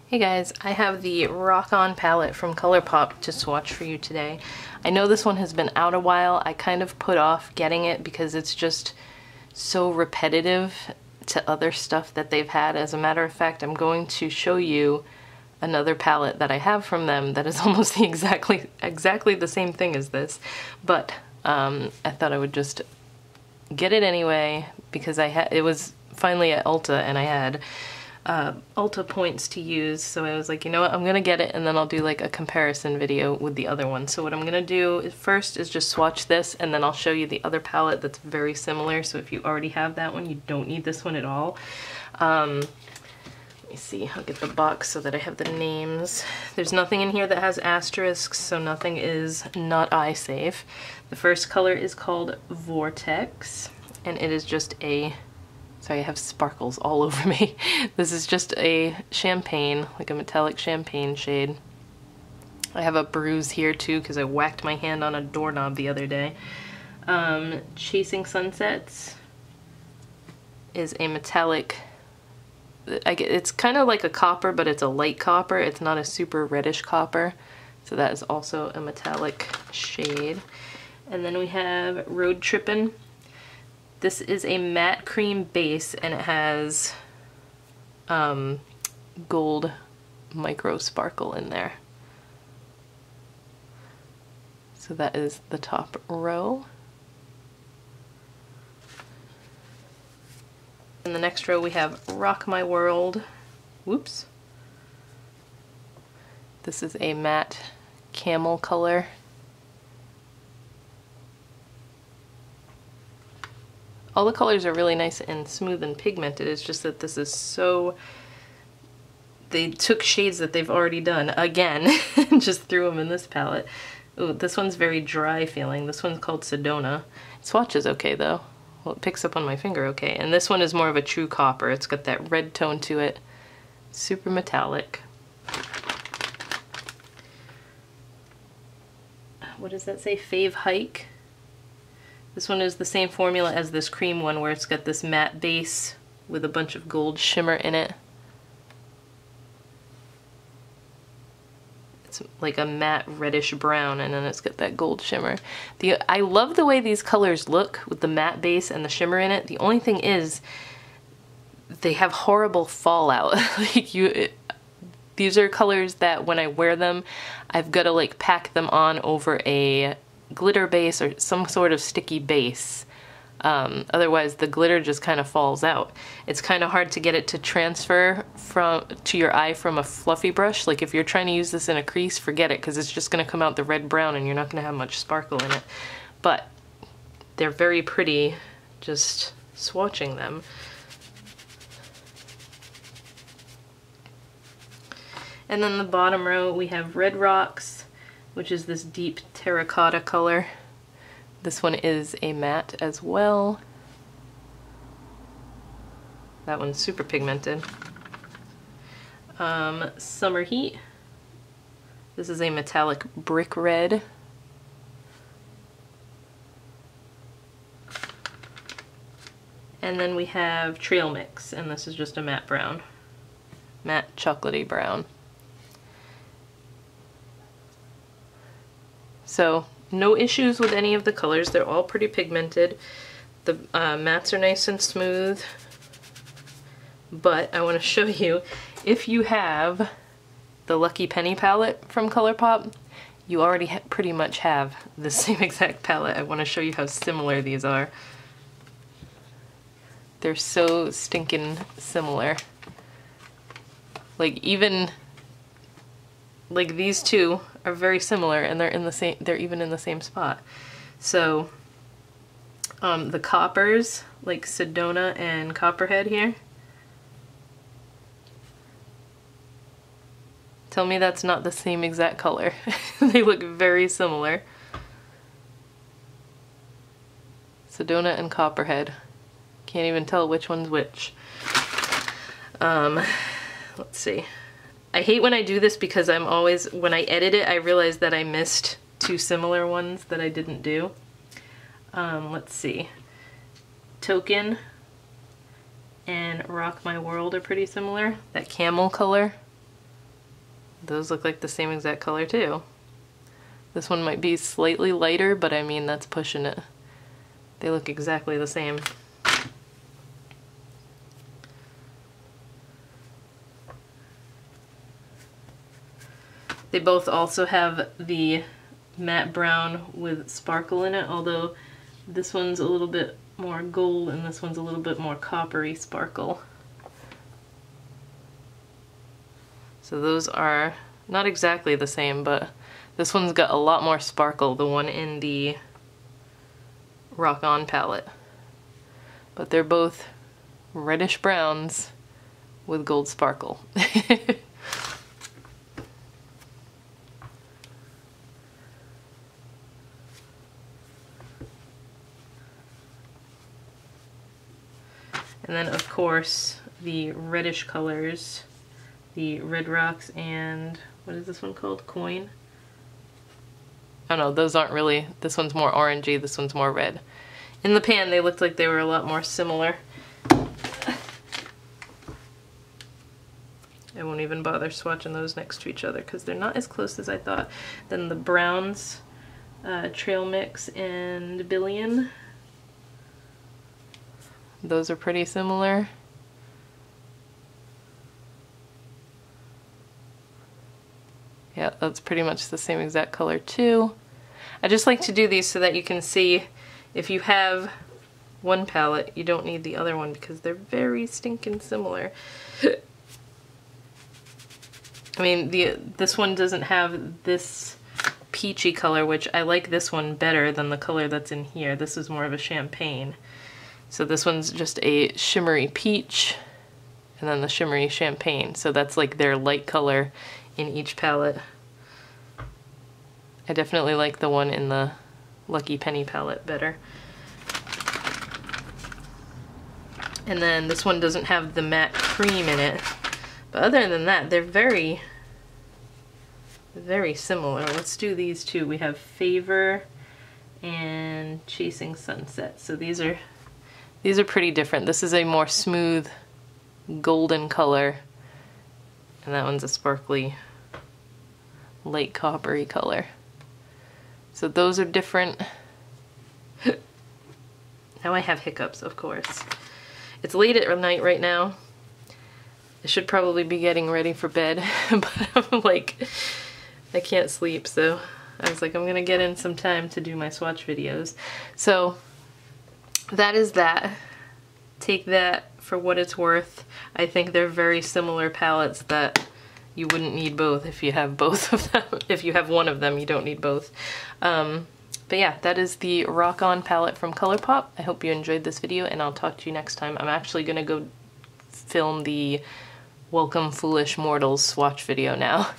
Hey guys, I have the Rock On palette from Colourpop to swatch for you today. I know this one has been out a while. I kind of put off getting it because it's just so repetitive to other stuff that they've had. As a matter of fact, I'm going to show you another palette that I have from them that is almost exactly the same thing as this, but I thought I would just get it anyway because it was finally at Ulta and I had Ulta points to use, so I was like, you know what, I'm gonna get it and then I'll do like a comparison video with the other one. So what I'm gonna do first is just swatch this and then I'll show you the other palette that's very similar, so if you already have that one, you don't need this one at all. Let me see, I'll get the box so that I have the names. There's nothing in here that has asterisks, so nothing is not eye safe. The first color is called Vortex, and it is just a, sorry, I have sparkles all over me. This is just a champagne, like a metallic champagne shade. I have a bruise here too because I whacked my hand on a doorknob the other day. Chasing Sunsets is a metallic, it's kind of like a copper, but it's a light copper. It's not a super reddish copper. So that is also a metallic shade. And then we have Road Trippin'. This is a matte cream base and it has gold micro sparkle in there. So that is the top row. In the next row we have Rock My World. Whoops. This is a matte camel color. All the colors are really nice and smooth and pigmented. It's just that this is so, they took shades that they've already done again and just threw them in this palette. Ooh, this one's very dry feeling. This one's called Sedona. Swatches okay though. Well, it picks up on my finger okay. And this one is more of a true copper. It's got that red tone to it. Super metallic. What does that say? Fave Hike. This one is the same formula as this cream one where it's got this matte base with a bunch of gold shimmer in it. It's like a matte reddish brown and then it's got that gold shimmer. I love the way these colors look with the matte base and the shimmer in it. The only thing is they have horrible fallout. These are colors that when I wear them, I've got to like pack them on over a glitter base or some sort of sticky base. Otherwise the glitter just kind of falls out. It's kind of hard to get it to transfer to your eye from a fluffy brush. Like if you're trying to use this in a crease, forget it because it's just going to come out the red brown and you're not going to have much sparkle in it. But they're very pretty just swatching them. And then the bottom row we have Red Rocks, which is this deep terracotta color. This one is a matte as well. That one's super pigmented. Summer Heat. This is a metallic brick red. And then we have Trail Mix, and this is just a matte brown. Matte chocolatey brown. So no issues with any of the colors. They're all pretty pigmented. The mattes are nice and smooth. But I want to show you, if you have the Lucky Penny palette from Colourpop, you already pretty much have the same exact palette. I want to show you how similar these are. They're so stinking similar. Like even, like these two are very similar and they're even in the same spot. So the coppers, like Sedona and Copperhead here, tell me that's not the same exact color. They look very similar. Sedona and Copperhead. Can't even tell which one's which. Let's see. I hate when I do this because I'm always, when I edit it, I realize that I missed two similar ones that I didn't do. Let's see. Token and Rock My World are pretty similar. That camel color. Those look like the same exact color too. This one might be slightly lighter, but I mean, that's pushing it. They look exactly the same. They both also have the matte brown with sparkle in it, although this one's a little bit more gold and this one's a little bit more coppery sparkle. So those are not exactly the same, but this one's got a lot more sparkle, the one in the Rock On palette. But they're both reddish browns with gold sparkle. And then, of course, the reddish colors, the Red Rocks and, what is this one called? Coin? Oh no, those aren't really, this one's more orangey, this one's more red. In the pan, they looked like they were a lot more similar. I won't even bother swatching those next to each other because they're not as close as I thought. Then the browns, Trail Mix and Billion. Those are pretty similar. Yeah, that's pretty much the same exact color too. I just like to do these so that you can see if you have one palette, you don't need the other one because they're very stinking similar. I mean, this one doesn't have this peachy color, which I like this one better than the color that's in here. This is more of a champagne. So this one's just a shimmery peach, and then the shimmery champagne. So that's like their light color in each palette. I definitely like the one in the Lucky Penny palette better. And then this one doesn't have the matte cream in it. But other than that, they're very, very similar. Let's do these two. We have Favor and Chasing Sunset. So these are pretty different. This is a more smooth golden color, and that one's a sparkly light coppery color. So those are different. Now I have hiccups, of course. It's late at night right now. I should probably be getting ready for bed, but I'm like, I can't sleep, so I was like, I'm gonna get in some time to do my swatch videos. So that is that. Take that for what it's worth. I think they're very similar palettes that you wouldn't need both if you have both of them. If you have one of them, you don't need both. But yeah, that is the Rock On palette from Colourpop. I hope you enjoyed this video, and I'll talk to you next time. I'm actually gonna go film the Welcome Foolish Mortals swatch video now.